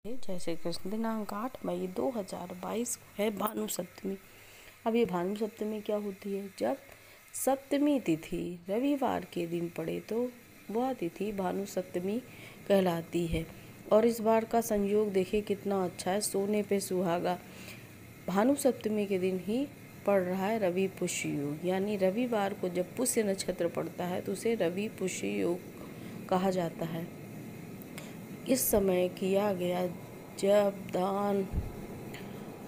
जय श्री कृष्ण। दिनांक 8 मई 2022 है भानु सप्तमी। अब ये भानु सप्तमी क्या होती है? जब सप्तमी तिथि रविवार के दिन पड़े तो वह तिथि भानु सप्तमी कहलाती है। और इस बार का संयोग देखिए कितना अच्छा है, सोने पे सुहागा। भानु सप्तमी के दिन ही पड़ रहा है रवि पुष्य योग, यानी रविवार को जब पुष्य नक्षत्र पड़ता है तो उसे रवि पुष्य योग कहा जाता है। इस समय किया गया जप, दान,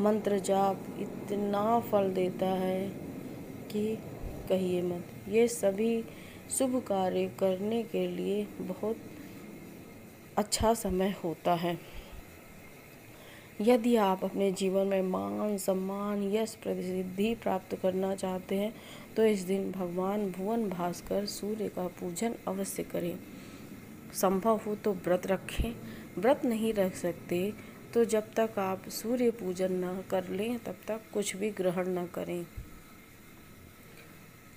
मंत्र जाप इतना फल देता है कि कहिए मत। ये सभी शुभ कार्य करने के लिए बहुत अच्छा समय होता है। यदि आप अपने जीवन में मान, सम्मान, यश, प्रसिद्धि प्राप्त करना चाहते हैं तो इस दिन भगवान भुवन भास्कर सूर्य का पूजन अवश्य करें। संभव हो तो व्रत रखें। व्रत नहीं रख सकते तो जब तक आप सूर्य पूजन न कर लें तब तक कुछ भी ग्रहण न करें।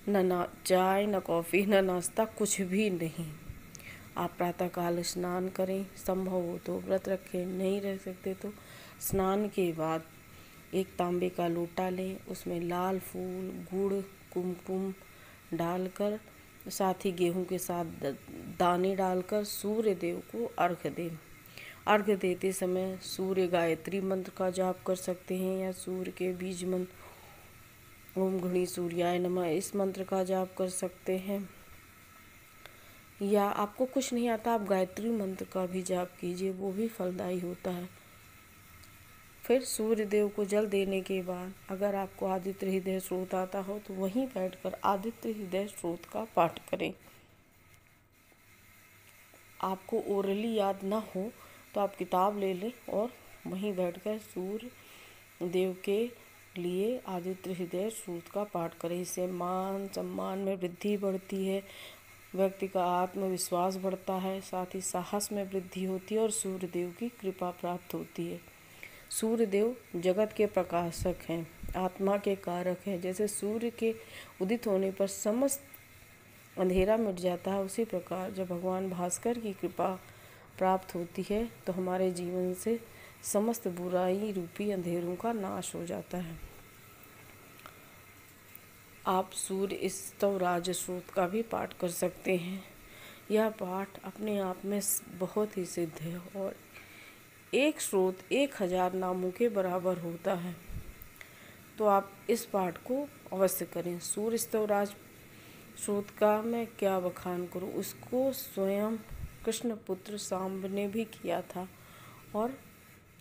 न चाय, न कॉफ़ी, न नाश्ता, कुछ भी नहीं। आप प्रातःकाल स्नान करें। संभव हो तो व्रत रखें, नहीं रह सकते तो स्नान के बाद एक तांबे का लोटा लें, उसमें लाल फूल, गुड़, कुमकुम डालकर, साथ ही गेहूं के साथ दाने डालकर सूर्य देव को अर्घ्य दें। अर्घ्य देते समय सूर्य गायत्री मंत्र का जाप कर सकते हैं या सूर्य के बीज मंत्र ओम घड़ी सूर्याय नमः इस मंत्र का जाप कर सकते हैं। या आपको कुछ नहीं आता, आप गायत्री मंत्र का भी जाप कीजिए, वो भी फलदायी होता है। फिर सूर्य देव को जल देने के बाद अगर आपको आदित्य हृदय स्रोत आता हो तो वहीं बैठकर आदित्य हृदय स्रोत का पाठ करें। आपको ओरली याद ना हो तो आप किताब ले लें और वहीं बैठकर सूर्य देव के लिए आदित्य हृदय स्रोत का पाठ करें। इससे मान सम्मान में वृद्धि बढ़ती है, व्यक्ति का आत्मविश्वास बढ़ता है, साथ ही साहस में वृद्धि होती है और सूर्य देव की कृपा प्राप्त होती है। सूर्य देव जगत के प्रकाशक हैं, आत्मा के कारक हैं। जैसे सूर्य के उदित होने पर समस्त अंधेरा मिट जाता है, उसी प्रकार जब भगवान भास्कर की कृपा प्राप्त होती है तो हमारे जीवन से समस्त बुराई रूपी अंधेरों का नाश हो जाता है। आप सूर्य स्तवराज स्रोत का भी पाठ कर सकते हैं। यह पाठ अपने आप में बहुत ही सिद्ध है और एक स्रोत 1000 नामों के बराबर होता है, तो आप इस पाठ को अवश्य करें। सूर्य स्तवराज स्रोत का मैं क्या बखान करूं, उसको स्वयं कृष्ण पुत्र सांब ने भी किया था और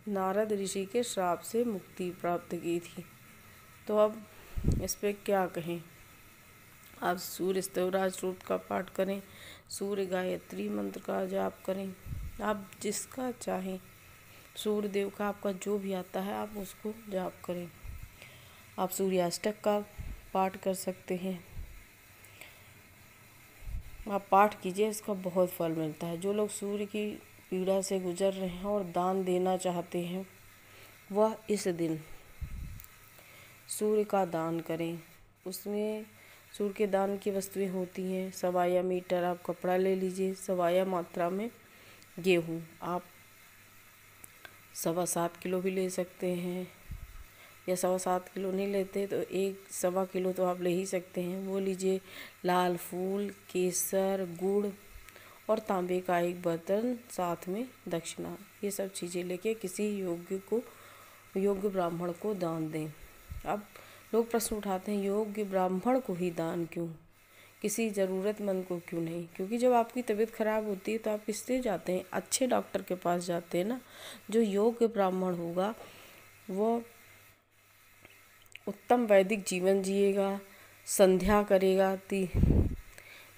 नारद ऋषि के श्राप से मुक्ति प्राप्त की थी। तो अब इस पे क्या कहें। आप सूर्य स्तवराज स्रोत का पाठ करें, सूर्य गायत्री मंत्र का जाप करें। आप जिसका चाहें, सूर्य देव का आपका जो भी आता है आप उसको जाप करें। आप सूर्याष्टक का पाठ कर सकते हैं। आप पाठ कीजिए, इसका बहुत फल मिलता है। जो लोग सूर्य की पीड़ा से गुजर रहे हैं और दान देना चाहते हैं वह इस दिन सूर्य का दान करें। उसमें सूर्य के दान की वस्तुएं होती हैं। सवाया मीटर आप कपड़ा ले लीजिए, सवाया मात्रा में गेहूँ आप 7.25 किलो भी ले सकते हैं, या 7.25 किलो नहीं लेते तो 1.25 किलो तो आप ले ही सकते हैं, वो लीजिए। लाल फूल, केसर, गुड़ और तांबे का एक बर्तन, साथ में दक्षिणा, ये सब चीज़ें लेके किसी योग्य ब्राह्मण को दान दें। अब लोग प्रश्न उठाते हैं योग्य ब्राह्मण को ही दान क्यों, किसी ज़रूरतमंद को क्यों नहीं? क्योंकि जब आपकी तबीयत खराब होती है तो आप किससे जाते हैं? अच्छे डॉक्टर के पास जाते हैं ना। जो योग्य ब्राह्मण होगा वो उत्तम वैदिक जीवन जिएगा, संध्या करेगा,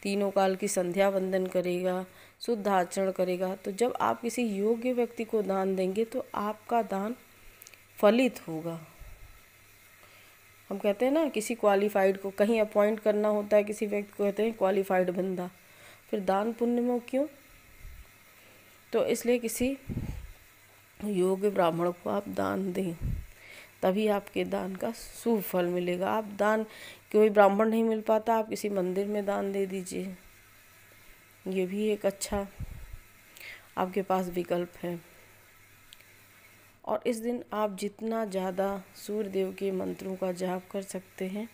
तीनों काल की संध्या वंदन करेगा, शुद्ध आचरण करेगा। तो जब आप किसी योग्य व्यक्ति को दान देंगे तो आपका दान फलित होगा। हम कहते हैं ना, किसी क्वालिफाइड को कहीं अपॉइंट करना होता है, किसी व्यक्ति को कहते हैं क्वालिफाइड बंदा, फिर दान पुण्य में क्यों? तो इसलिए किसी योग्य ब्राह्मण को आप दान दें, तभी आपके दान का शुभ फल मिलेगा। आप दान, कोई ब्राह्मण नहीं मिल पाता, आप किसी मंदिर में दान दे दीजिए, ये भी एक अच्छा आपके पास विकल्प है। और इस दिन आप जितना ज़्यादा सूर्य देव के मंत्रों का जाप कर सकते हैं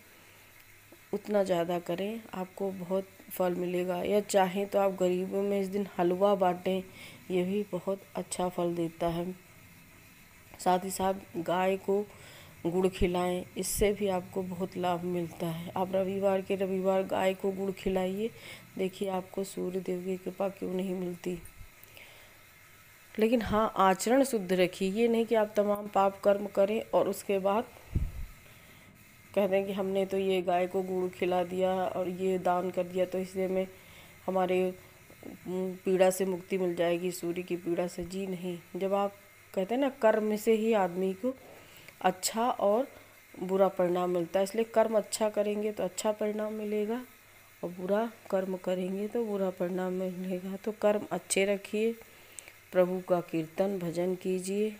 उतना ज़्यादा करें, आपको बहुत फल मिलेगा। या चाहें तो आप गरीबों में इस दिन हलवा बांटें, ये भी बहुत अच्छा फल देता है। साथ ही साथ गाय को गुड़ खिलाएं, इससे भी आपको बहुत लाभ मिलता है। आप रविवार के रविवार गाय को गुड़ खिलाइए, देखिए आपको सूर्य देव की कृपा क्यों नहीं मिलती। लेकिन हाँ, आचरण शुद्ध रखिए, ये नहीं कि आप तमाम पाप कर्म करें और उसके बाद कह दें कि हमने तो ये गाय को गुड़ खिला दिया और ये दान कर दिया तो इससे में हमारे पीड़ा से मुक्ति मिल जाएगी, सूर्य की पीड़ा से। जी नहीं, जब आप कहते हैं ना, कर्म से ही आदमी को अच्छा और बुरा परिणाम मिलता है, इसलिए कर्म अच्छा करेंगे तो अच्छा परिणाम मिलेगा और बुरा कर्म करेंगे तो बुरा परिणाम मिलेगा। तो कर्म अच्छे रखिए, प्रभु का कीर्तन भजन कीजिए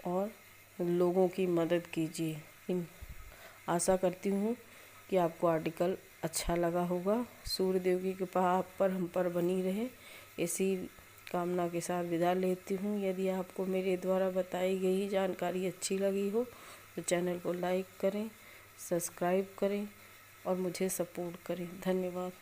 और लोगों की मदद कीजिए। आशा करती हूँ कि आपको आर्टिकल अच्छा लगा होगा। सूर्य देव की कृपा आप पर हम पर बनी रहे, इसी कामना के साथ विदा लेती हूँ। यदि आपको मेरे द्वारा बताई गई जानकारी अच्छी लगी हो तो चैनल को लाइक करें, सब्सक्राइब करें और मुझे सपोर्ट करें। धन्यवाद।